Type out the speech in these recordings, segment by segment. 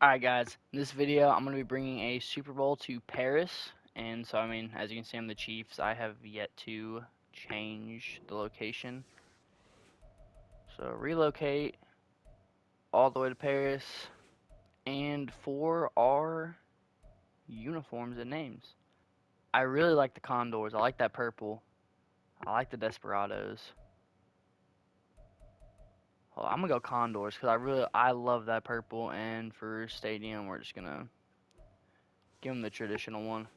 Alright guys, in this video I'm going to be bringing a Super Bowl to Paris, and so as you can see I'm the Chiefs. I have yet to change the location. So relocate all the way to Paris, and for our uniforms and names. I really like the Condors, I like that purple, I like the Desperados. Well, I'm going to go Condors because I love that purple, and for stadium we're just going to give them the traditional one.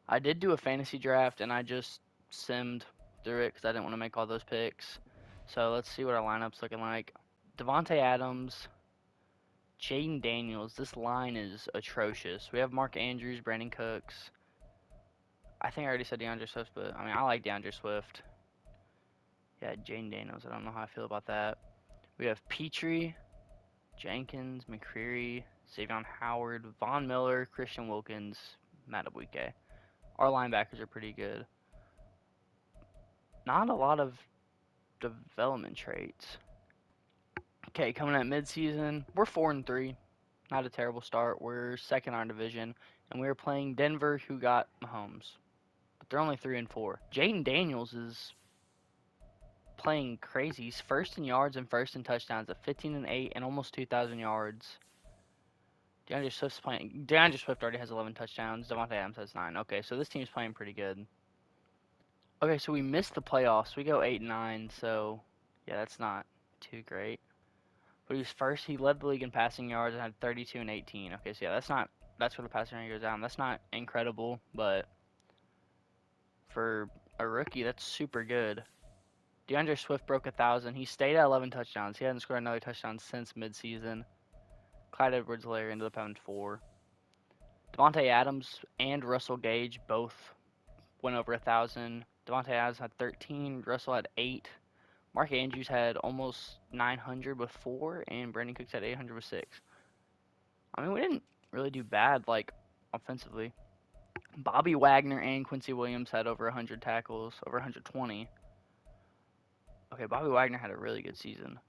I did do a fantasy draft, and I just simmed through it because I didn't want to make all those picks. So let's see what our lineup's looking like. Devontae Adams, Jaden Daniels. This line is atrocious. We have Mark Andrews, Brandon Cooks. I think I already said DeAndre Swift, but I like DeAndre Swift. Yeah, Jaden Daniels. I don't know how I feel about that. We have Petrie, Jenkins, McCreary, Savion Howard, Von Miller, Christian Wilkins, Matt Abuike. Our linebackers are pretty good. Not a lot of development traits. Okay, coming at midseason, we're 4-3. Not a terrible start. We're second in our division, and we are playing Denver, who got Mahomes, but they're only 3-4. Jaden Daniels is playing crazy. He's first in yards and first in touchdowns at 15-8 and almost 2,000 yards. DeAndre Swift's playing. DeAndre Swift already has 11 touchdowns. Devontae Adams has 9. Okay, so this team's playing pretty good. Okay, so we missed the playoffs. We go 8-9. So yeah, that's not too great. But he was first. He led the league in passing yards and had 32 and 18. Okay, so yeah, that's where the passing rate goes down. That's not incredible, but for a rookie, that's super good. DeAndre Swift broke 1,000. He stayed at 11 touchdowns. He hasn't scored another touchdown since midseason. Clyde Edwards-Helaire ended up having 4. Devontae Adams and Russell Gage both went over 1,000. Devontae Adams had 13. Russell had 8. Mark Andrews had almost 900 with 4, and Brandon Cooks had 800 with 6. We didn't really do bad, offensively. Bobby Wagner and Quincy Williams had over 100 tackles, over 120. Okay, Bobby Wagner had a really good season.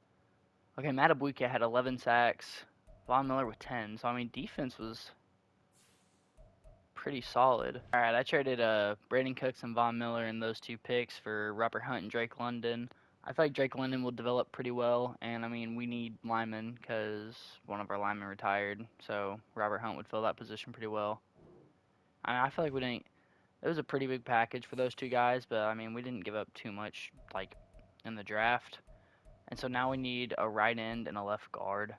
Okay, Matt Abuike had 11 sacks. Von Miller with 10. So, defense was pretty solid. Alright, I traded Brandon Cooks and Von Miller and those 2 picks for Robert Hunt and Drake London. I feel like Drake London will develop pretty well, and we need linemen because one of our linemen retired, so Robert Hunt would fill that position pretty well. I feel like we didn't. It was a pretty big package for those 2 guys, but we didn't give up too much in the draft. And so now we need a right end and a left guard.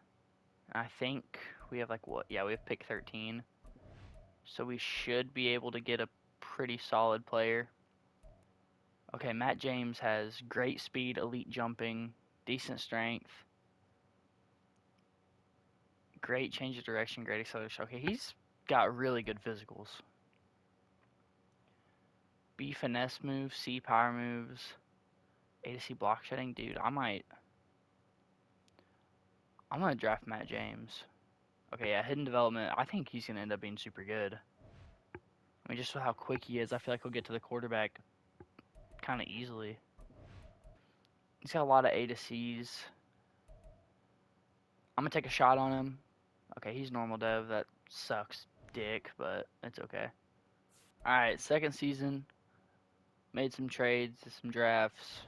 And I think we have what? Yeah, we have pick 13. So we should be able to get a pretty solid player. Okay, Matt James has great speed, elite jumping, decent strength, great change of direction, great acceleration. Okay, he's got really good physicals. B finesse moves, C power moves, A to C block shedding. Dude, I'm gonna draft Matt James. Okay, yeah, hidden development. I think he's gonna end up being super good. Just with how quick he is, I feel like he'll get to the quarterback kind of easily. He's got a lot of A to C's. I'm gonna take a shot on him. Okay, he's normal dev. That sucks dick, but it's okay. Alright, second season. Made some trades, some drafts.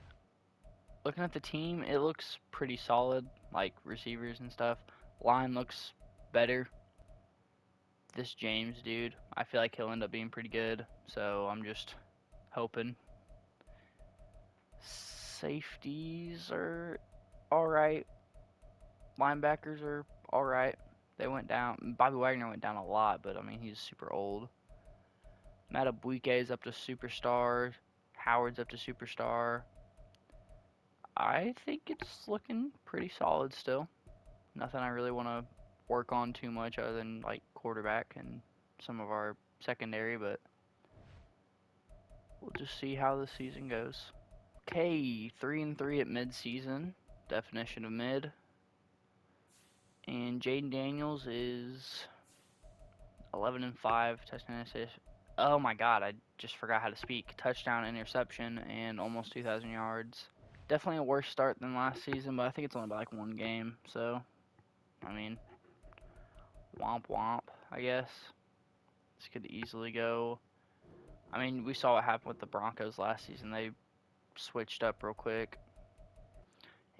Looking at the team, it looks pretty solid, like receivers and stuff. Line looks better. This James dude, I feel like he'll end up being pretty good, so I'm just hoping. Safeties are alright. Linebackers are alright. They went down. Bobby Wagner went down a lot, but he's super old. Matt Abuike is up to superstar. Howard's up to superstar. I think it's looking pretty solid still. Nothing I really want to work on too much other than quarterback and some of our secondary, but we'll just see how the season goes. Okay, 3-3 at mid-season. Definition of mid. And Jaden Daniels is 11-5. Touchdown assist. Oh my God, I just forgot how to speak. Touchdown, interception, and almost 2,000 yards. Definitely a worse start than last season, but I think it's only by 1 game. So, Womp womp, I guess. This could easily go. I mean, we saw what happened with the Broncos last season. They switched up real quick.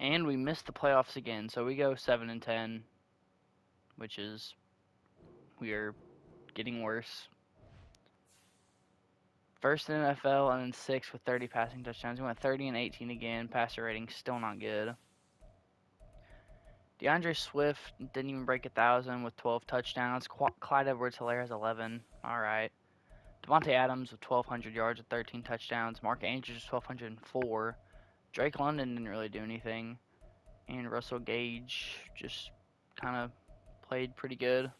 And we missed the playoffs again, so we go 7-10, which is we are getting worse. First in NFL and then sixth with 30 passing touchdowns. We went 30 and 18 again. Passer rating still not good. DeAndre Swift didn't even break 1,000 with 12 touchdowns. Clyde Edwards-Helaire has 11. All right. Devontae Adams with 1,200 yards with 13 touchdowns. Mark Andrews with 1,204. Drake London didn't really do anything. And Russell Gage just kind of played pretty good.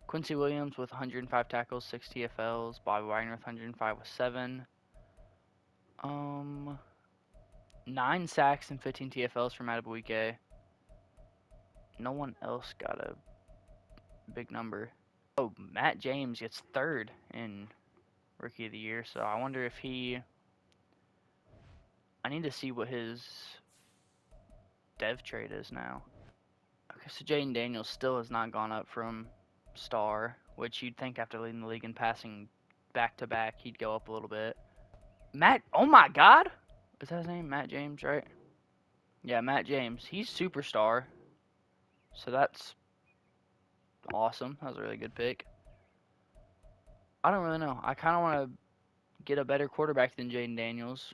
Quincy Williams with 105 tackles, 6 TFLs. Bobby Wagner with 105 with 7. 9 sacks and 15 TFLs from Madubuike. No one else got a big number. Oh, Matt James gets third in Rookie of the Year, so I wonder if he... I need to see what his dev trade is now. Okay, so Jaden Daniels still has not gone up from star, which you'd think after leading the league in passing back-to-back, he'd go up a little bit. Oh my god! Is that his name? Matt James, right? Yeah, Matt James. He's superstar. So that's awesome. That was a really good pick. I don't really know. I kind of want to get a better quarterback than Jaden Daniels.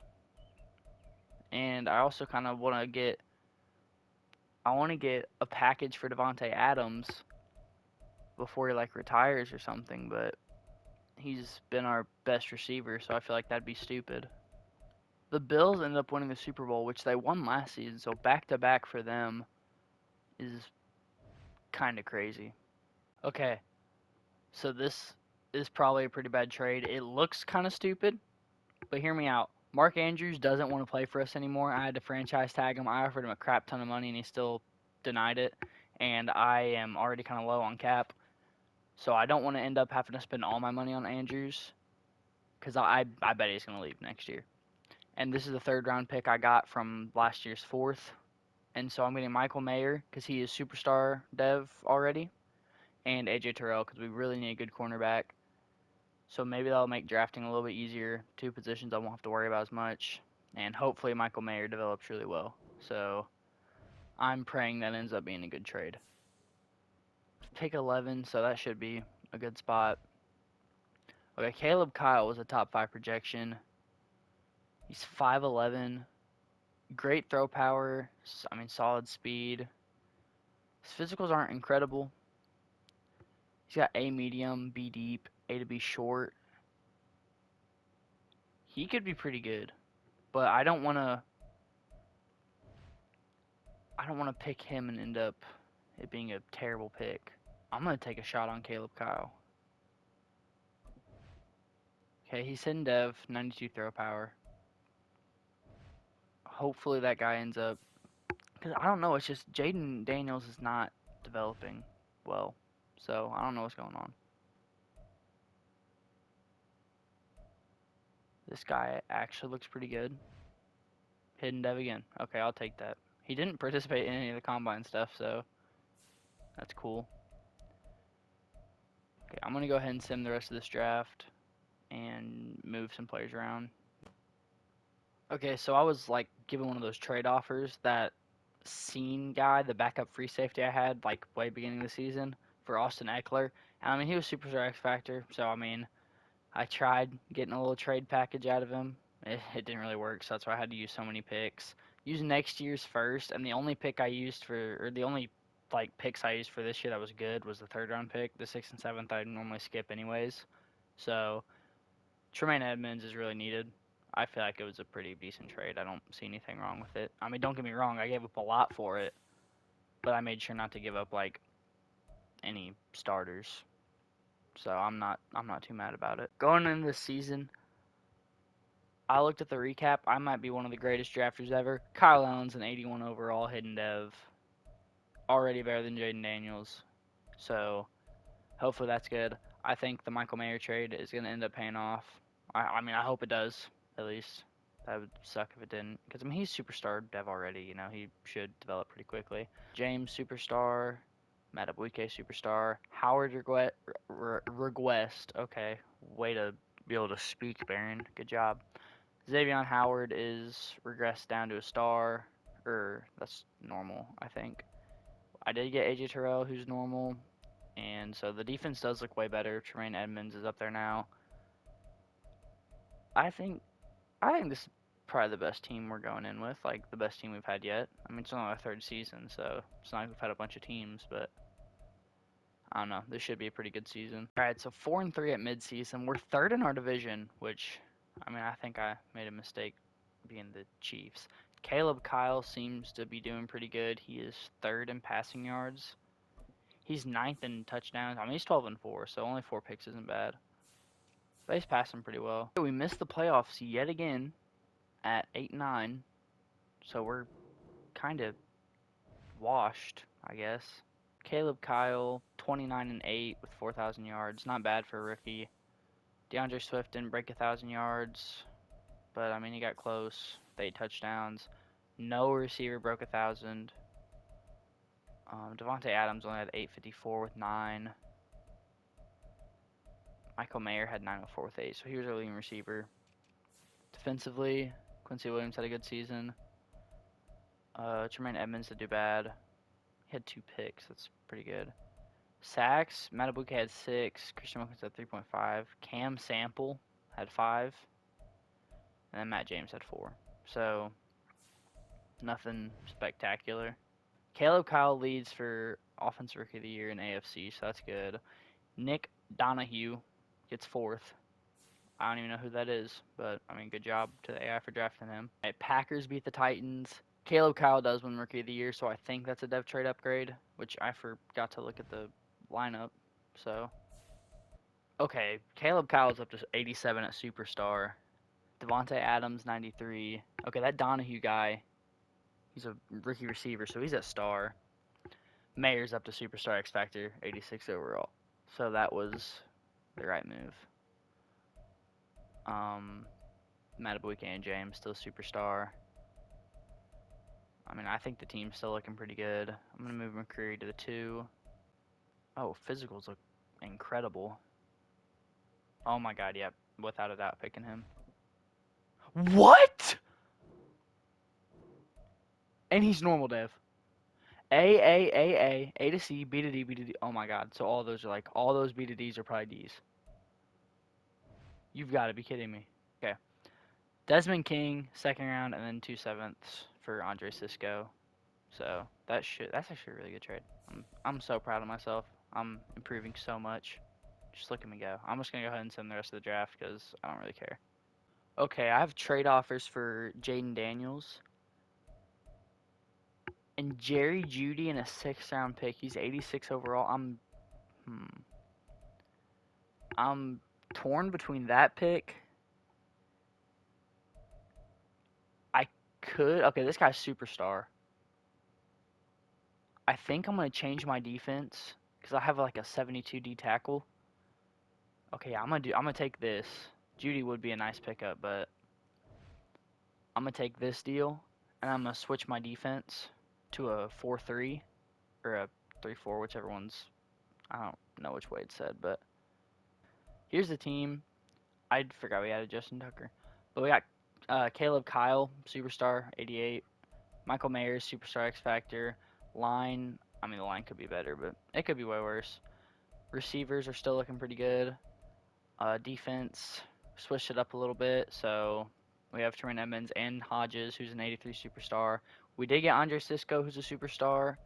And I also kind of want to get a package for Devontae Adams before he retires or something, but he's been our best receiver, so I feel like that'd be stupid. The Bills ended up winning the Super Bowl, which they won last season, so back to back for them is kind of crazy. Okay, so this is probably a pretty bad trade. It looks kind of stupid, but hear me out. Mark Andrews doesn't want to play for us anymore. I had to franchise tag him. I offered him a crap ton of money, and he still denied it. And I am already kind of low on cap, so I don't want to end up having to spend all my money on Andrews, because I bet he's going to leave next year. And this is the third round pick I got from last year's fourth. And so I'm getting Michael Mayer because he is superstar dev already, and AJ Terrell because we really need a good cornerback. So maybe that'll make drafting a little bit easier. 2 positions I won't have to worry about as much. And hopefully Michael Mayer develops really well. So I'm praying that ends up being a good trade. Pick 11, so that should be a good spot. Okay, Caleb Kyle was a top 5 projection. He's 5'11", great throw power, solid speed. His physicals aren't incredible. He's got A medium, B deep, A to B short. He could be pretty good, but I don't want to pick him and end up it being a terrible pick. I'm going to take a shot on Caleb Kyle. Okay, he's hidden dev, 92 throw power. Hopefully that guy ends up, because I don't know, it's just Jaden Daniels is not developing well, so I don't know what's going on. This guy actually looks pretty good. Hidden dev again. Okay, I'll take that. He didn't participate in any of the combine stuff, so that's cool. Okay, I'm going to go ahead and sim the rest of this draft and move some players around. Okay, so I was given one of those trade offers that Scene guy, the backup free safety I had way beginning of the season for Austin Eckler. And he was superstar X Factor, so I tried getting a little trade package out of him. It didn't really work, so that's why I had to use so many picks. Use next year's first, and the only pick I used the only picks I used for this year that was good was the 3rd round pick. The 6th and 7th I normally skip anyways. So Tremaine Edmonds is really needed. I feel like it was a pretty decent trade. I don't see anything wrong with it. Don't get me wrong, I gave up a lot for it, but I made sure not to give up any starters. So I'm not too mad about it. Going into this season, I looked at the recap. I might be one of the greatest drafters ever. Kyle Allen's an 81 overall hidden dev. Already better than Jaden Daniels. So hopefully that's good. I think the Michael Mayer trade is going to end up paying off. I hope it does, at least. That would suck if it didn't. Because, he's superstar dev already. He should develop pretty quickly. James, superstar. Matabuike superstar. Howard Reguest. Okay, way to be able to speak, Baron. Good job. Xavion Howard is regressed down to a star. That's normal, I think. I did get AJ Terrell, who's normal. And so the defense does look way better. Tremaine Edmonds is up there now. I think this is probably the best team we're going in with, like the best team we've had yet. I mean, it's only our third season, so it's not like we've had a bunch of teams, but I don't know. This should be a pretty good season. All right, so 4-3 at midseason. We're third in our division, which I mean, I think I made a mistake being the Chiefs. Caleb Kyle seems to be doing pretty good. He is third in passing yards. He's ninth in touchdowns. I mean, he's 12-4, so only 4 picks isn't bad. But he's passing pretty well. We missed the playoffs yet again at 8-9, so we're kind of washed, I guess. Caleb Kyle, 29-8 with 4,000 yards. Not bad for a rookie. DeAndre Swift didn't break 1,000 yards, but I mean, he got close. 8 touchdowns. No receiver broke 1,000. Devontae Adams only had 854 with 9. Michael Mayer had 904 with 8, so he was our leading receiver. Defensively, Quincy Williams had a good season. Tremaine Edmonds did do bad. He had 2 picks. That's pretty good. Sacks, Matabuke had 6. Christian Wilkins had 3.5. Cam Sample had 5. And then Matt James had 4. So, nothing spectacular. Caleb Kyle leads for Offensive Rookie of the Year in AFC, so that's good. Nick Donahue gets 4th. I don't even know who that is, but I mean, good job to the AI for drafting him. Right, Packers beat the Titans. Caleb Kyle does win Rookie of the Year, so I think that's a dev trade upgrade, which I forgot to look at the lineup. So, okay, Caleb Kyle's up to 87 at Superstar. Devontae Adams, 93. Okay, that Donahue guy, he's a rookie receiver, so he's at star. Mayer's up to Superstar X Factor, 86 overall. So that was the right move. Matabuike and James still Superstar. I mean, I think the team's still looking pretty good. I'm going to move McCreary to the 2. Oh, physicals look incredible. Oh my god, yep. Without a doubt, picking him. What? And he's normal dev. A to C, B to D, B to D. Oh my god. So all those are like, all those B to Ds are probably Ds. You've got to be kidding me. Okay. Desmond King, 2nd round, and then 2 sevenths for Andre Cisco. So that's actually a really good trade. I'm so proud of myself. I'm improving so much. Just look at me go. I'm just gonna go ahead and send the rest of the draft because I don't really care. Okay, I have trade offers for Jaden Daniels and Jerry Jeudy in a 6th round pick. He's 86 overall. I'm torn between that pick. I could. Okay, this guy's superstar. I think I'm gonna change my defense because I have like a 72 D tackle. Okay, I'm gonna take this. Jeudy would be a nice pickup, but I'm gonna take this deal and I'm gonna switch my defense to a 4-3 or a 3-4, whichever one's. I don't know which way it said, but here's the team. I forgot we added Justin Tucker, but we got Caleb Kyle, superstar, 88. Michael Mayers, superstar X Factor. Line, I mean the line could be better, but it could be way worse. Receivers are still looking pretty good. Defense, switched it up a little bit, so we have Tremaine Edmonds and Hodges, who's an 83 superstar. We did get Andre Cisco, who's a superstar,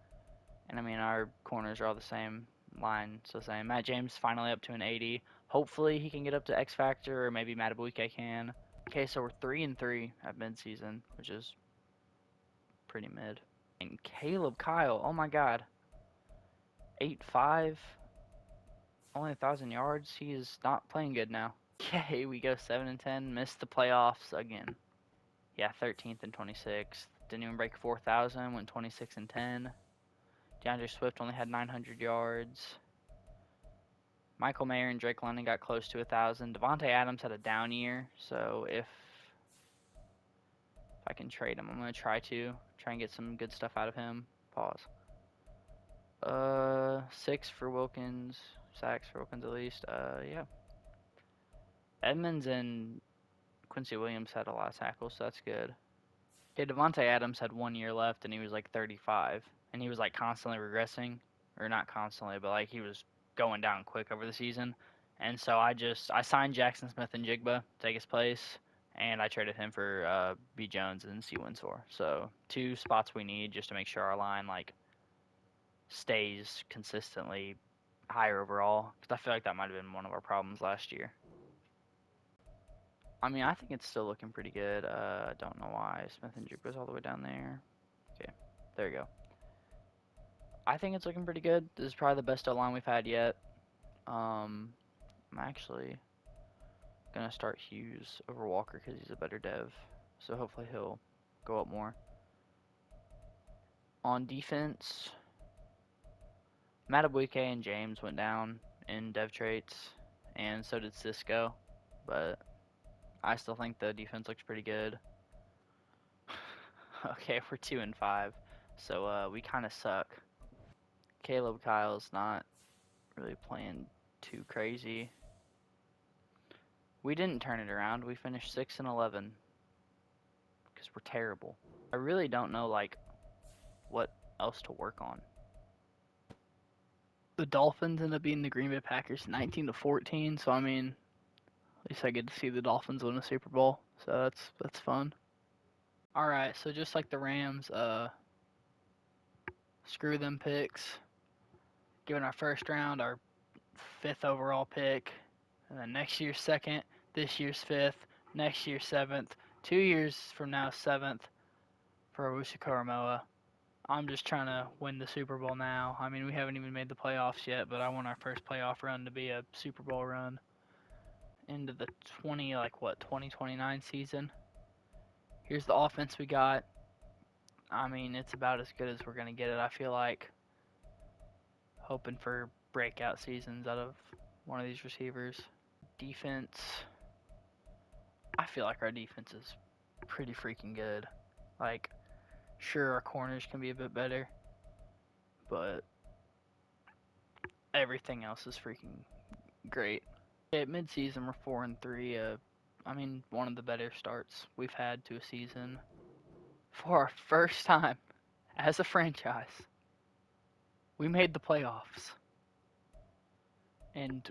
and I mean our corners are all the same. Line still the same. Matt James finally up to an 80. Hopefully he can get up to X Factor, or maybe Matabuike can. Okay, so we're 3-3 at midseason, which is pretty mid. And Caleb Kyle, oh my god, 8'5", only 1,000 yards. He is not playing good now. Okay, we go 7-10. Missed the playoffs again. Yeah, 13th and 26th. Didn't even break 4,000. Went 26-10. DeAndre Swift only had 900 yards. Michael Mayer and Drake London got close to 1,000. Devontae Adams had a down year, so if I can trade him, I'm gonna try and get some good stuff out of him. Pause. 6 for Wilkins, sacks for Wilkins at least. Yeah. Edmonds and Quincy Williams had a lot of tackles, so that's good. Yeah, Devontae Adams had 1 year left, and he was like 35, and he was like constantly regressing, or not constantly, but like he was going down quick over the season. And so I signed Jackson Smith and Jigba to take his place, and I traded him for B Jones and C Winsor. So 2 spots we need just to make sure our line like stays consistently higher overall, because I feel like that might have been one of our problems last year. I mean, I think it's still looking pretty good. I don't know why Smith and Jigba's all the way down there. Okay, there you go. I think it's looking pretty good. This is probably the best O-line we've had yet. I'm actually gonna start Hughes over Walker because he's a better dev. So hopefully he'll go up more. On defense, Matabuike and James went down in dev traits, and so did Cisco. But I still think the defense looks pretty good. Okay, we're 2-5, so we kind of suck. Caleb Kyle's not really playing too crazy. We didn't turn it around. We finished 6-11 because we're terrible. I really don't know like what else to work on. The Dolphins end up beating the Green Bay Packers 19-14. So I mean, at least I get to see the Dolphins win a Super Bowl. So that's fun. All right, so just like the Rams, screw them picks. Given our first round, our 5th overall pick, and then next year's 2nd, this year's 5th, next year's 7th, 2 years from now 7th for Owusu Koromoa. I'm just trying to win the Super Bowl now. I mean, we haven't even made the playoffs yet, but I want our first playoff run to be a Super Bowl run into the 2029 season. Here's the offense we got. I mean, it's about as good as we're going to get it, I feel like. Hoping for breakout seasons out of one of these receivers. Defense. I feel like our defense is pretty freaking good. Like, sure, our corners can be a bit better, but everything else is freaking great. At midseason, we're 4-3. I mean, one of the better starts we've had to a season. For our first time as a franchise, we made the playoffs. And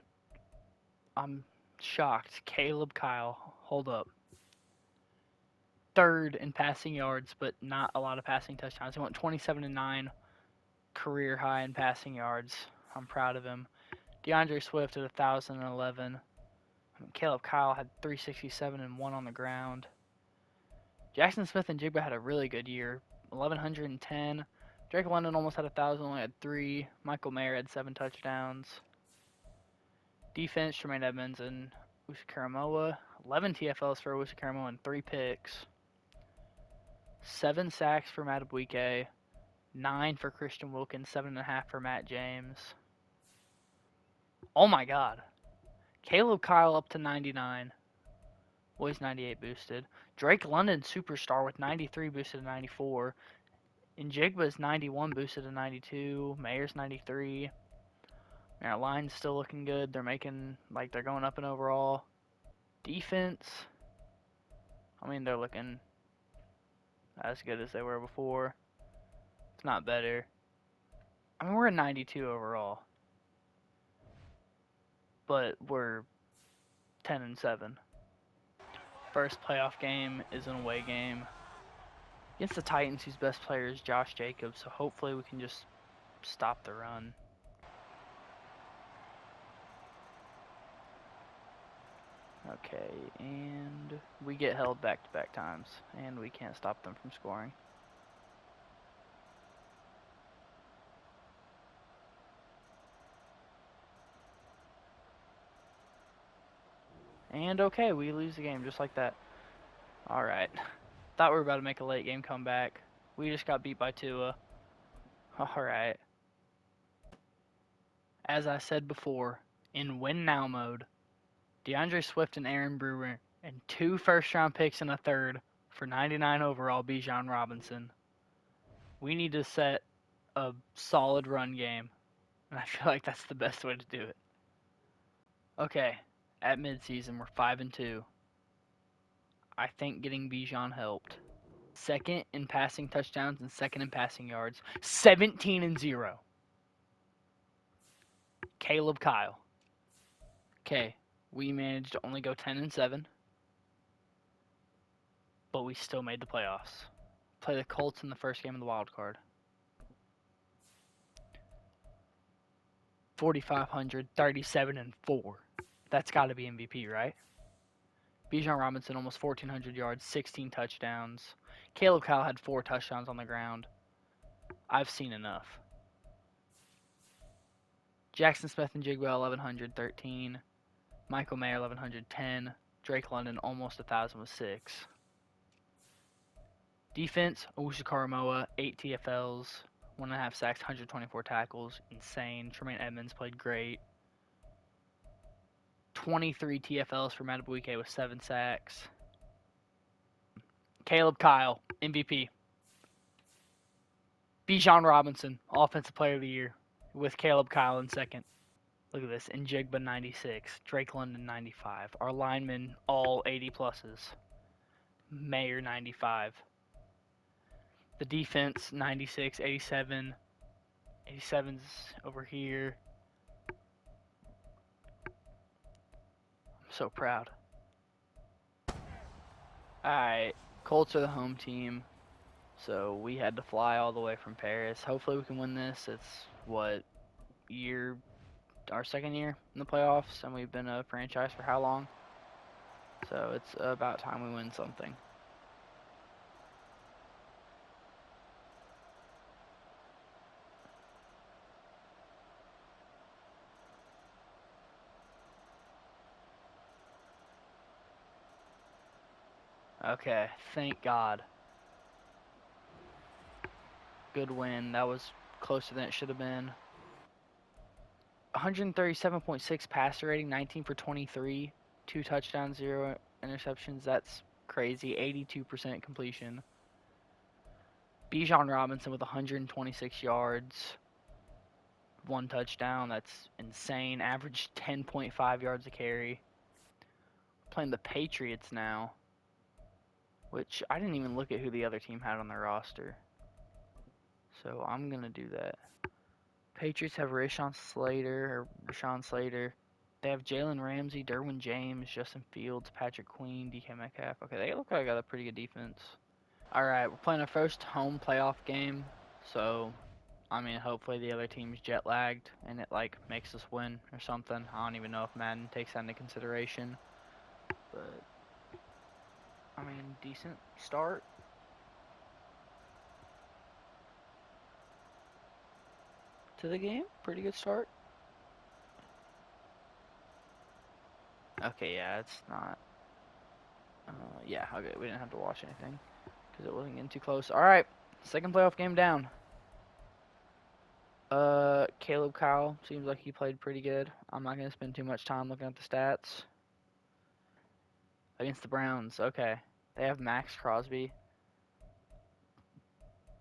I'm shocked. Caleb Kyle, hold up. 3rd in passing yards, but not a lot of passing touchdowns. He went 27-9, career high in passing yards. I'm proud of him. DeAndre Swift at 1,011. Caleb Kyle had 367 and 1 on the ground. Jackson Smith and Jigba had a really good year, 1,110. Drake London almost had 1,000, only had 3. Michael Mayer had 7 touchdowns. Defense, Tremaine Edmonds and Owusu Koromoa. 11 TFLs for Owusu Koromoa and 3 picks. 7 sacks for Matabuike. 9 for Christian Wilkins. 7.5 for Matt James. Oh my god. Caleb Kyle up to 99. Boys 98 boosted. Drake London superstar with 93 boosted to 94. And Jigba's 91 boosted to 92. Mayer's 93. Our line's still looking good. They're going up in overall. Defense. I mean, they're looking as good as they were before. It's not better. I mean, we're a 92 overall. But we're 10-7. First playoff game is an away game against the Titans, whose best player is Josh Jacobs. So hopefully we can just stop the run. Okay, and we get held back-to-back times, and we can't stop them from scoring. And okay, we lose the game just like that. Alright. Thought we were about to make a late game comeback. We just got beat by Tua. Alright. As I said before, in win now mode, DeAndre Swift and Aaron Brewer, and 2 first-round picks and a 3rd for 99 overall Bijan Robinson. We need to set a solid run game. and I feel like that's the best way to do it. Okay, at midseason we're 5-2. I think getting Bijan helped. Second in passing touchdowns and second in passing yards. 17-0. Caleb Kyle. Okay, we managed to only go 10-7, but we still made the playoffs. Play the Colts in the first game of the wild card. 4,500, 37-4. That's got to be MVP, right? Bijan Robinson almost 1,400 yards, 16 touchdowns. Caleb Kyle had 4 touchdowns on the ground. I've seen enough. Jackson Smith and Jigwell 1,113. Michael Mayer 1,110. Drake London almost 1,000 with 6. Defense, Owusu Karamoa, 8 TFLs, 1.5 sacks, 124 tackles. Insane. Tremaine Edmonds played great. 23 TFLs for Matabuike with 7 sacks. Caleb Kyle, MVP. Bijan Robinson, Offensive Player of the Year, with Caleb Kyle in second. Look at this. Njigba 96, Drake London 95. Our linemen all 80 pluses. Mayer 95. The defense 96, 87. 87's over here. I'm so proud. Alright, Colts are the home team. So we had to fly all the way from Paris. Hopefully we can win this. It's our second year in the playoffs, and we've been a franchise for how long? So it's about time we win something. Okay, thank God. Good win. That was closer than it should have been. 137.6 passer rating, 19 for 23, 2 touchdowns, 0 interceptions. That's crazy. 82% completion. Bijan Robinson with 126 yards, 1 touchdown. That's insane. Averaged 10.5 yards a carry. Playing the Patriots now, which I didn't even look at who the other team had on their roster. So I'm going to do that. Patriots have Rashawn Slater. They have Jalen Ramsey, Derwin James, Justin Fields, Patrick Queen, DK Metcalf. Okay, they look like they got a pretty good defense. Alright, we're playing our first home playoff game. So, I mean, hopefully the other team's jet lagged and it, like, makes us win or something. I don't even know if Madden takes that into consideration. But, I mean, decent start. To the game. Pretty good start. Okay, yeah, it's not. Yeah, okay, we didn't have to watch anything because it wasn't getting too close. All right, second playoff game down. Caleb Kyle seems like he played pretty good. I'm not gonna spend too much time looking at the stats. Against the Browns, okay. They have Max Crosby.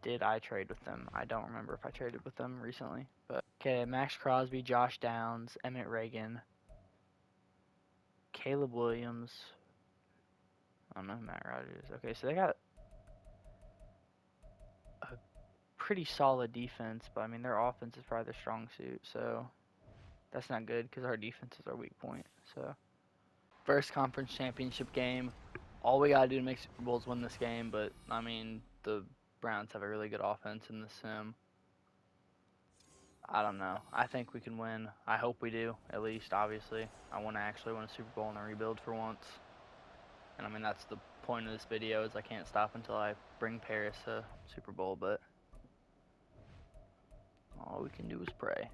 Did I trade with them? I don't remember if I traded with them recently, but okay. Max Crosby, Josh Downs, Emmett Reagan, Caleb Williams. I don't know who Matt Rogers. Okay, so they got a pretty solid defense, but I mean their offense is probably their strong suit, so that's not good because our defense is our weak point. So first conference championship game. All we gotta do to make Super Bowl is win this game, but I mean the Browns have a really good offense in the sim. I don't know. I think we can win. I hope we do, at least, obviously. I want to actually win a Super Bowl and a rebuild for once. And I mean, that's the point of this video, is I can't stop until I bring Paris a Super Bowl, but all we can do is pray.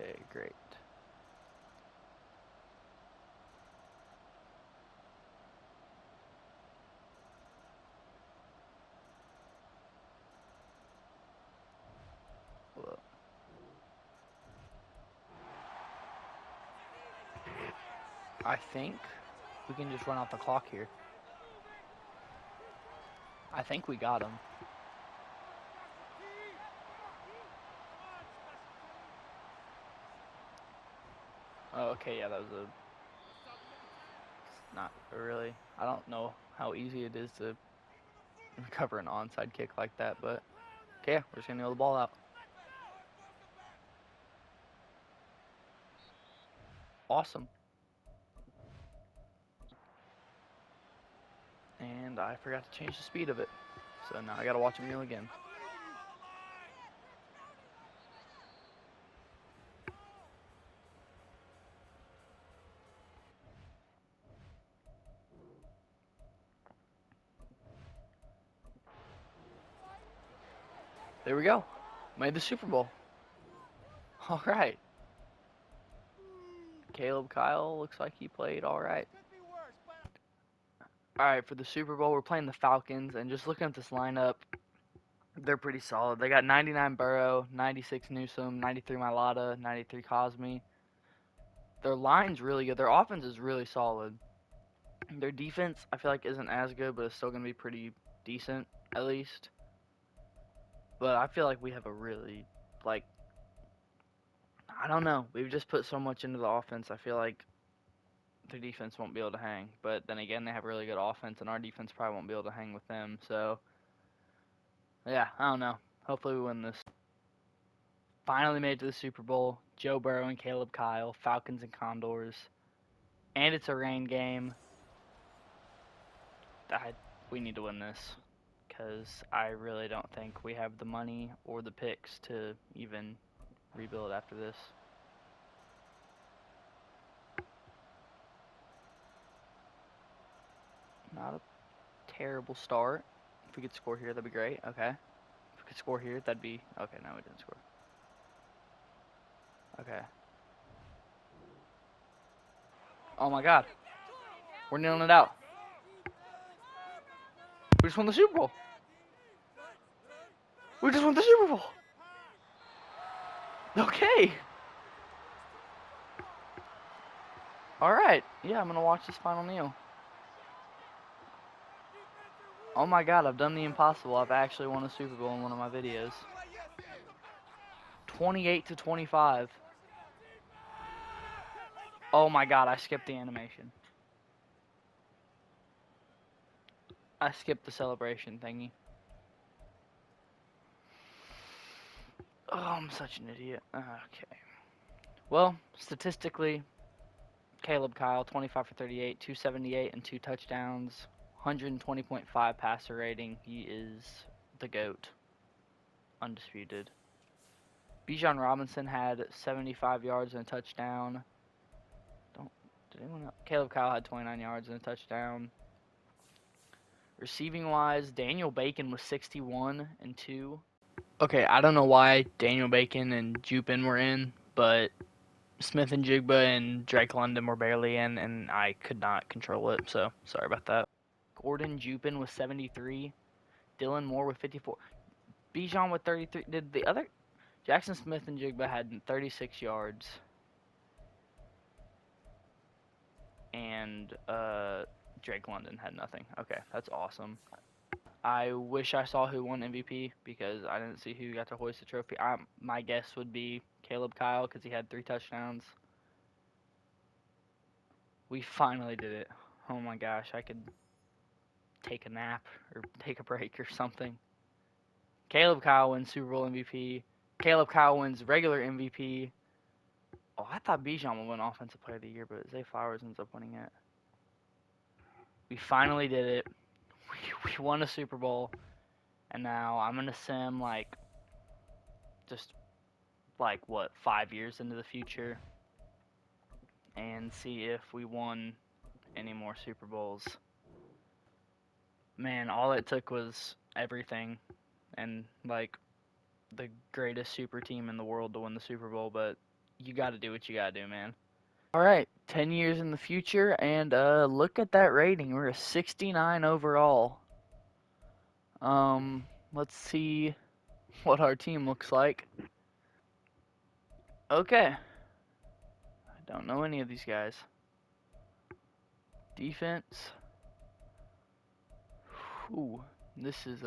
Okay, great. Hold up. I think we can just run out the clock here. I think we got him. Oh, okay, yeah, that was a... Not really. I don't know how easy it is to recover an onside kick like that, but... Okay, yeah, we're just going to nail the ball out. Awesome. And I forgot to change the speed of it. So now I got to watch him kneel again. There we go. Made the Super Bowl. All right. Caleb Kyle looks like he played all right. All right, for the Super Bowl, we're playing the Falcons, and just looking at this lineup, they're pretty solid. They got 99 Burrow, 96 Newsome, 93 Mailata, 93 Cosme. Their line's really good. Their offense is really solid. Their defense, I feel like, isn't as good, but it's still going to be pretty decent, at least. But I feel like we have a really, like, I don't know. We've just put so much into the offense. I feel like their defense won't be able to hang. But then again, they have a really good offense, and our defense probably won't be able to hang with them. So, yeah, I don't know. Hopefully we win this. Finally made it to the Super Bowl. Joe Burrow and Caleb Kyle, Falcons and Condors. And it's a rain game. We need to win this because I really don't think we have the money or the picks to even rebuild after this. Not a terrible start. If we could score here, that'd be great. Okay. If we could score here, that'd be... Okay, no, we didn't score. Okay. Oh my god. We're nailing it out. We just won the Super Bowl. We just won the Super Bowl. Okay. Alright. Yeah, I'm going to watch this final kneel. Oh my god, I've done the impossible. I've actually won a Super Bowl in one of my videos. 28-25. Oh my god, I skipped the animation. I skipped the celebration thingy. Oh, I'm such an idiot. Okay. Well, statistically, Caleb Kyle, 25 for 38, 278, and 2 touchdowns, 120.5 passer rating. He is the GOAT. Undisputed. Bijan Robinson had 75 yards and a touchdown. Did anyone else? Caleb Kyle had 29 yards and a touchdown. Receiving wise, Daniel Bacon was 61 and 2. Okay, I don't know why Daniel Bacon and Jupin were in, but Smith and Jigba and Drake London were barely in, and I could not control it, so sorry about that. Gordon Jupin with 73. Dylan Moore with 54. Bijan with 33. Did the other... Jackson Smith and Jigba had 36 yards. And Drake London had nothing. Okay, that's awesome. I wish I saw who won MVP because I didn't see who got to hoist the trophy. My guess would be Caleb Kyle because he had 3 touchdowns. We finally did it. Oh my gosh, I could take a nap or take a break or something. Caleb Kyle wins Super Bowl MVP. Caleb Kyle wins regular MVP. Oh, I thought Bijan would win Offensive Player of the Year, but Zay Flowers ends up winning it. We finally did it. We won a Super Bowl. And now I'm going to sim, just, 5 years into the future and see if we won any more Super Bowls. Man, all it took was everything and, the greatest super team in the world to win the Super Bowl, but you got to do what you got to do, man. All right, 10 years in the future, and look at that rating. We're a 69 overall. Let's see what our team looks like. Okay. I don't know any of these guys. Defense. Ooh. This is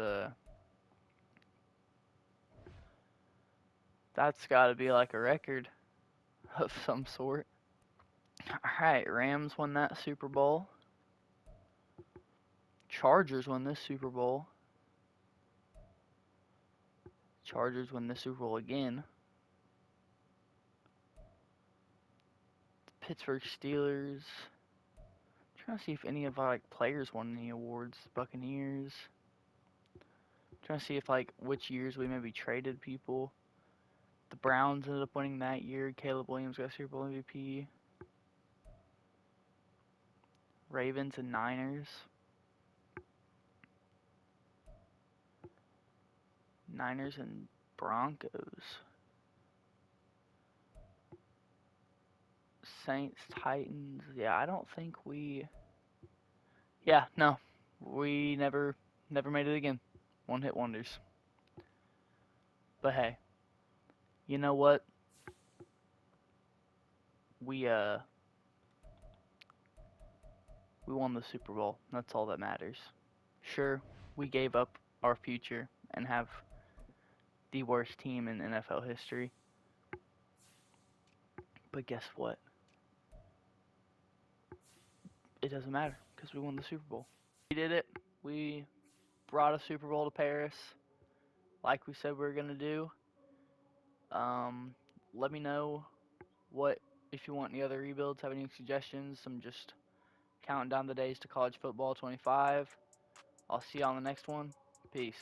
that's got to be like a record of some sort. Alright, Rams won that Super Bowl. Chargers won this Super Bowl. Chargers win this Super Bowl again. Pittsburgh Steelers. Trying to see if any of our players won any awards. Buccaneers. Trying to see if which years we maybe traded people. The Browns ended up winning that year. Caleb Williams got Super Bowl MVP. Ravens and Niners. Niners and Broncos. Saints, Titans. Yeah, I don't think we. Yeah, no, we never made it again. One hit wonders. But hey, you know what? We won the Super Bowl. That's all that matters. Sure, we gave up our future and have the worst team in NFL history. But guess what? It doesn't matter because we won the Super Bowl. We did it. We brought a Super Bowl to Paris, like we said we were gonna do. Let me know what if you want any other rebuilds, have any suggestions. I'm just counting down the days to college football 25. I'll see you on the next one. Peace.